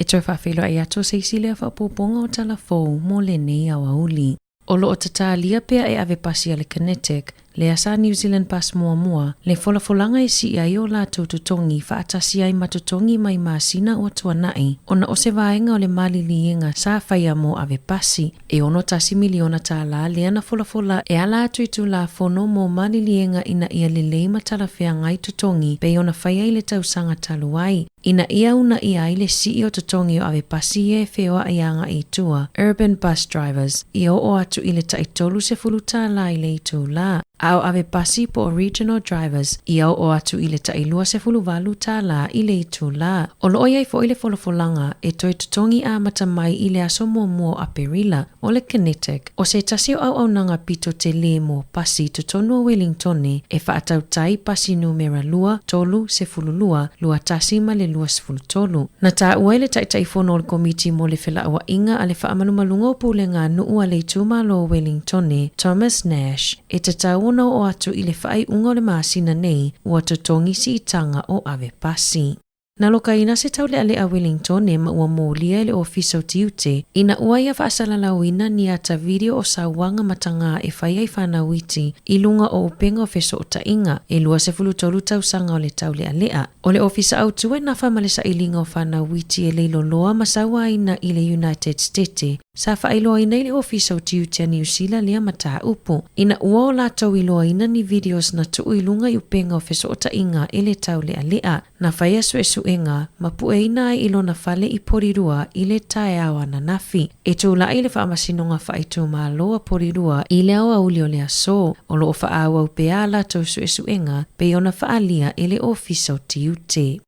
toi whawhilo ai ato seisi lea whapoponga o Tala Fou mo le nei awa uli. O lo o tatalia pea e ave pasi ale kinetic, le asa New Zealand pas mua le folafolanga e si ai o la tutongi whaatasi ai matutongi mai maasina o tuanai, ona o se vaenga o le malilienga sa whaia mo ave pasi, e ono tasi miliona tala le ana folafola e ala atu i tu la fono mo malilienga ina ia le leima talawhea ngai tutongi, pe ona whaia i le tausanga taluai, ina ia una ia ai le si o tutongi o ave pasi e wheoa aianga i tua, urban bus drivers, i o atu i le taitolu se fuluta la i le i tu la. Au ave pasi po regional drivers, i au o atu i le tailua se fuluvalu tā la i le itu la. O lo iai fo i le folofolanga e toi tutongi a matamai i le aso mua a perila o le kinetic. O se tasi o au nanga pito te le mo pasi tutonu o Wellingtone e whaatau tai pasi numera lua, tolu, se fululua, lua tasi ma le lua se fulutolu. Na tā ua le taitai fono o le komiti mo le whela awa inga a le whaamalumalunga o pulenga nuu a le ituma lo Wellingtone, Thomas Nash, e te tau ona o atu i le whai unga o le maasina nei ua tutongi si i tanga o ave pasi. Na loka ina se tau le ale a Wellington e ma ua mōlia le ofiso tiute, ina ua ia whaasalalawina ni ata video o sawanga matanga e whai ai whanawiti i lunga o upenga o feso o tainga e lua se fulutolu tausanga o le tau le alea. O le ofisa au tue na whamalesa i linga o whanawiti e leilo loa masawa ina i le United States, sa whailoa ina i le ofiso tiute a New Zealand lea mataa upu. Ina ua o la tau iloa ina ni videos na tuu i lunga i upenga o feso o tainga e le tau le alea, na whaia suenga ma pue ina ai ilo na fale i porirua i le tae awa na nafi. E tū la i le whaamasinonga whaitu maa loa porirua i le awa uli o le aso, o lo o whaawa upea la tau suenga pe ona whaalia i le ofiso tiute.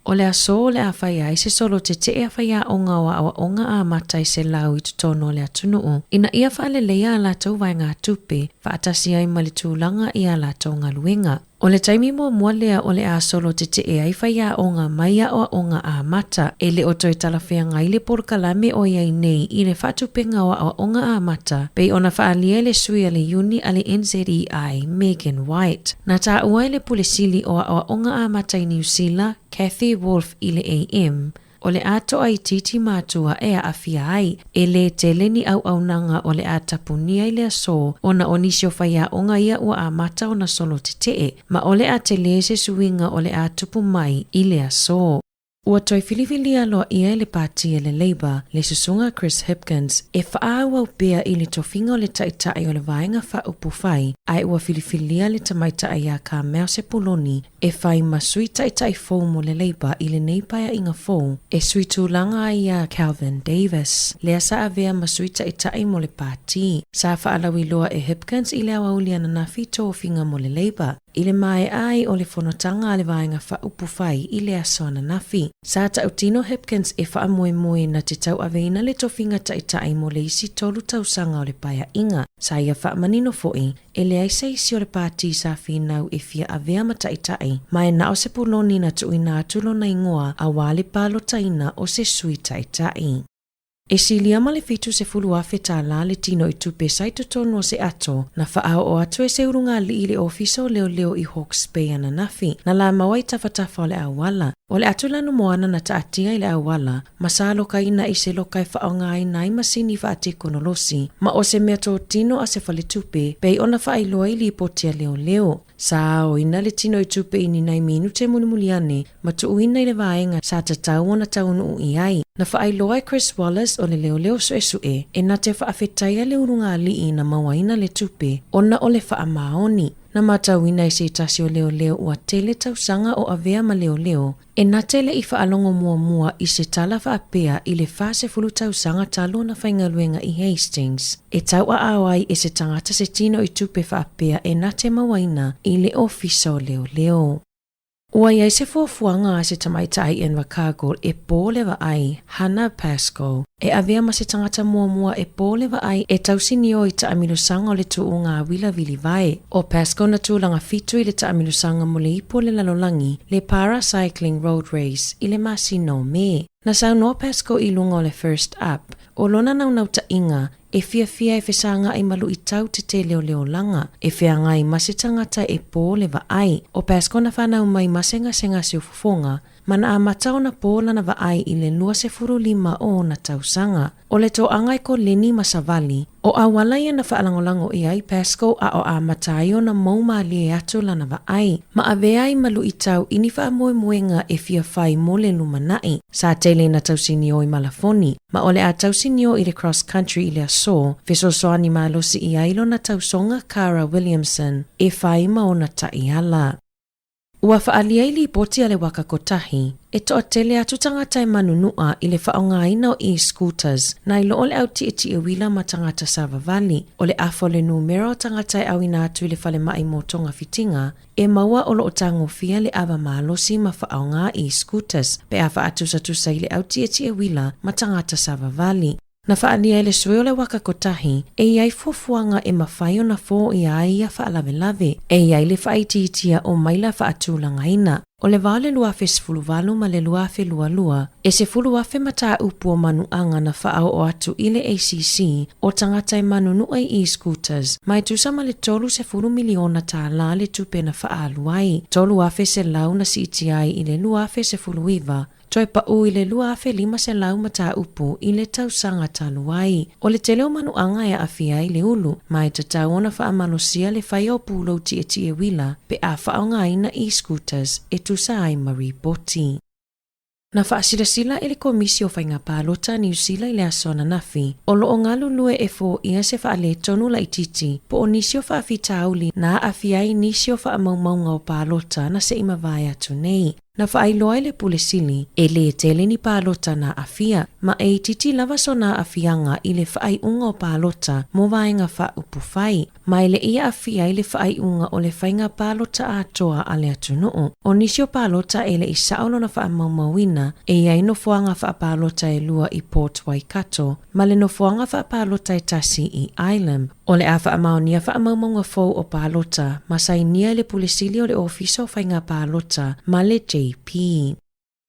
O le aso le a whaia i se solo te a whaia onga wa awa onga a matai se lau i tutono le atunuu. Ina ia whaale leia la tau vai ngā tupe, whaatasi ai mali tūlanga i a la tau ngaluenga. O le taimi mua lea o le a solo te ai whaia onga maia o onga a mata, e le oto e talawhea ngai le porkalame o iai nei i le whatupenga o onga a mata, pei ona whaalia le sui a le uni a le NZEI, Megan White. Na tā ua le pulesili o onga a mata i New Zealand, Kathy Wolf i le AM. O le ato ai titi mātua e a awhia ai, e le te leni au nanga o le a tapunia i le aso, o na onisio whaia onga ia ua a mata o na solo te, ma o le a te le se suinga o le a tupu mai i le aso. Ua toi filifilia loa ia le pati e le Labour, le susunga Chris Hipkins, e whaawa upea i le tofinga o le taitai o le vaenga whaupu whai, ai ua filifilia le tamaita ia ka mea se poloni, e whai masui taitai fōu mo le Labour i le neipaia inga fōu, e sui tūlanga ia Calvin Davis, le asa avea masui taitai mo le pati, sa whaalawi loa e Hipkins i le awa uliana na fito finga mo le Labour, i le mai ai o le whanotanga a le vaenga whaupu whai i le asona nafi. Sa tautino Hipkins e whaamoe na te tau aveina le tofinga taitai mo le isi tolu tausanga o le paia inga. Sa ia whaamanino foi, e le aisa isi o le pāti sa whinau e fia avea ma taitai, mai na o se puloni na tuina atulo na ingoa a wale palo taina o se sui taitai. E silia ma le fitu se fulu afe tā la le tino i tupe saito tono se ato, na whaao o atu e se urunga li i le ofiso leo i Hawke's Bay ana nafi, na la mawai tawhatafa o le awala. O le atu lanu moana na taatia i le awala, ma loka ina i se loka e whaonga ai nai masini whaate konolosi, ma o se mea tō tino a se whale tupe, pei ona whaailoa i li potia leo. Sa o ina le tino i tupe ini nai minu te munimuliane, ma tu uina i le vaenga sa ta tau ona taunu i ai. Na whaailoa i Chris Wallace o le leo sue, e na te whaafetaia le urunga li i na mawaina le tupe, ona o le whaamaoni. Na matauina i se tasi o leo ua tele tausanga o avea ma leo, e na tele i whaalongo mua i se tala whaapea i le whase fulu tausanga talo na whaingaluenga i Hastings. E tau a awai e se tangata se tino i tupe whaapea e na te mawaina i le ofisa o leo. Ua iai se fuafuanga a se tamaitai en wakago e pōlewa ai Hannah Pascoe, e avea ma se tangata mua e pōlewa ai e tausinio i taamilusanga o le tuunga wila vili vai. O Pascoe na tūlanga fitu i le taamilusanga mo le ipo le lalolangi le Paracycling Road Race i le masino me. Na saunoa Pascoe i lunga o le First Up, o lona naunau ta inga, e fia e whesanga i malu i tau te leo langa, e whianga i mase tangata e pōlewa ai. O Pascoe na whanau mai masenga se ufufonga, mana a matau na po lana vaai i le 25 o na tausanga. O le to angai ko leni masavali, o a walaya na whaalangolango i ai Pasco a o a matayo na maumali e atu lana vaai. Ma a veai malu i tau ini wha moe moenga e fia whai mo le lumanai. Sa tele na tausinio i malafoni, ma ole a tausinio i le cross country i le aso, fesosoani malosi i ailo na tausonga Cara Williamson e whai maona taiala. Ua whaalia li poti ale waka kotahi, e toa tele atu tangata e manunua i le whaongaina o e-scooters, na ilo ole au ti e wila ma tangata Savavali, ole afo le numero tangata e awina atu i le whale mai motonga fitinga, e maua olo o tango fia le awa malosi ma whaonga e-scooters, pe awa atu satusa i le au ti e wila ma tangata Savavali. Na whaalia ele sueo le waka kotahi, e iai fuafuanga e mawhaio na fo i ai a whaalave. E iai le whaititia o maila whaatulangaina. O le vale luafe sefuluvalu ma le luafe lualua, e se fuluafe mata upu o manuanga na whaao o atu i le ACC o tangata e manunua i e-scooters, mai tusa ma le tolu se fulu miliona tāla le tupe na whaaluai. Tolu afe se lau na CTI i le luafe se fuluiva, toi pa u i le luafe 5 se lau mata upu i le tausanga taluai. O le teleo manuanga e awhia i le ulu, mai te tauona whaamalosia le whaio pulo tie wila, pe a whaongaina e-scooters e tusa ai maripoti. Na whaasilasila e le komisi o whainga pālota New Zealand i le asona nafi, o loo ngalu lue e fo ia se whaale tonu la ititi, po o nisi o whaafitauli na awhiai nisi o whaamaumaunga o pālota na se ima vai atu nei. Na whaailoa i le pulesili, e le tele ni pālota na awhia, ma e titi lava so na awhianga i le whaai unga o pālota mo vaenga wha upu whai, ma le ia awhia i le whaai unga o le whainga pālota atoa a le atunuu. O nisi o pālota e le isaolo na wha maumawina, e iai no fuanga wha pālota e lua i Port Waikato, ma le no fuanga wha pālota e tasi i Island. O le a wha maonia wha maumaunga fau o pālota, ma sainia le pulesili o le ofisa o whainga pālota, ma le JP.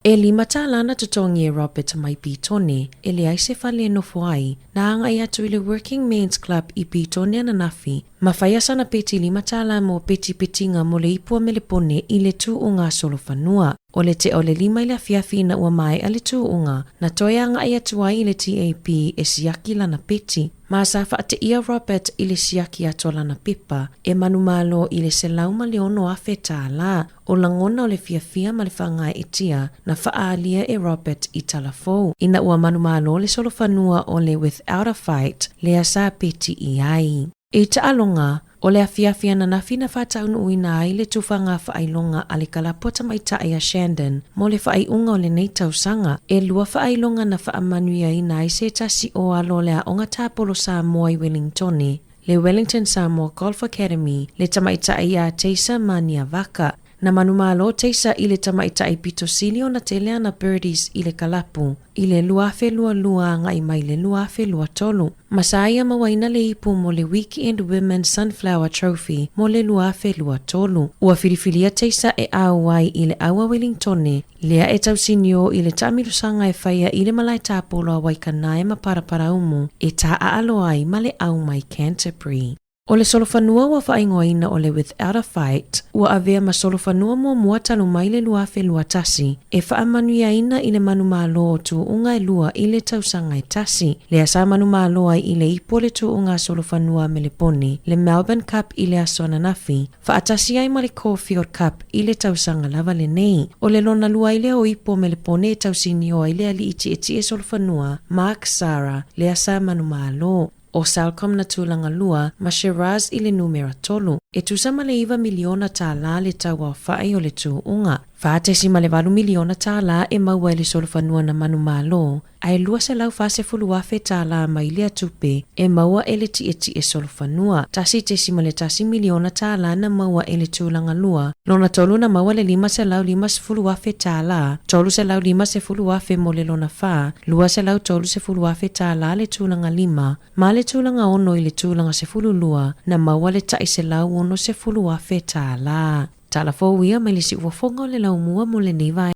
E 5 tālana tutongi e Robert mai pitone, e le aise whale no fuai, na anga i atu i le Working Men's Club i pitone ana nafi, ma whaia sana peti 5 tāla mo peti petinga mo le ipua me le pone i le tu o ngā solo whanua. O le te o le 5 i le fiafi na ua mai a le tu unga, na toia anga i atu ai i le TAP e siaki lana peti. Ma sa whaate ia Robert i le siaki ato lana pipa, e manumalo i le selau ma leono afe tāla, o langona o le fiafia ma le whangai e tia, na whaalia e Robert i Tala Fou. Ina ua manumalo le solo whanua o le Without a Fight, le asa peti i ai. E taalonga, o le afiafia na nafi na whataunu uina ai le tufanga whaailonga a le kalapota mai tae a Shandon, mo le whaaiunga o le nei tausanga, e lua whaailonga na whaamanuia ina ai se tasi o alo le a onga tāpolo Sāmoa i Wellingtone, le Wellington Sāmoa Golf Academy, le tamaitai a Teisa Mania Vaka, na manumalo teisa i le tamaitai pitosilio na telea na birdies i le kalapu, i le luafe lua ngai mai le luafe lua tolu. Masaya mawaina le ipu mo le Weekend Women's Sunflower Trophy mo le luafe lua tolu. Ua filifilia teisa e auai i le aua Wellingtone, lea e tausinio i le tamilusanga e whaia i le malai tāpolo a waikanae ma parapara umu, e tā aaloai ma le au mai Canterbury. O le solofanua ua whaingoina o le Without a Fight, ua avea ma solofanua mua talu mai le luafe lua tasi, e whaamanuiaina i le manumalo o tuunga e lua i le tausanga e tasi. Le asa manumaloa i le ipo le tuunga solofanua me le poni, le Melbourne Cup i le asona nafi, whaatasi ai ma le Caulfield Cup i le tausanga lava le nei. O le lona lua i le o ipo me le pone e tausinio i le ali iti e solofanua, Mark Sarah, le asa manumalo. O Salcom na tūlanga lua, ma Shiraz i le numera tolu. E tusa ma le 2 miliona tāla le taua whae o le tūunga. Whaatesi ma le 8 miliona tāla e maua i le solofanua na manumalo. Ai lua se lau whase fuluafe tāla mai lea tupe e maua e le ti e solofanua. Tasi tesi ma le tasi miliona tāla na maua e le tūlanga lua. Lona tolu na maua le 5 se lau 5 se fuluafe tāla. Tolu se lau 5 se fuluafe mo le lona wha. Lua se lau tolu se fuluafe tāla le tūlanga 5. Ma le tūlanga ono i le tūlanga se fululua na maua le tai se lau ono se fuluafe tāla. Tala Fou ia mai le si uafonga o le laumua mo le nei vai.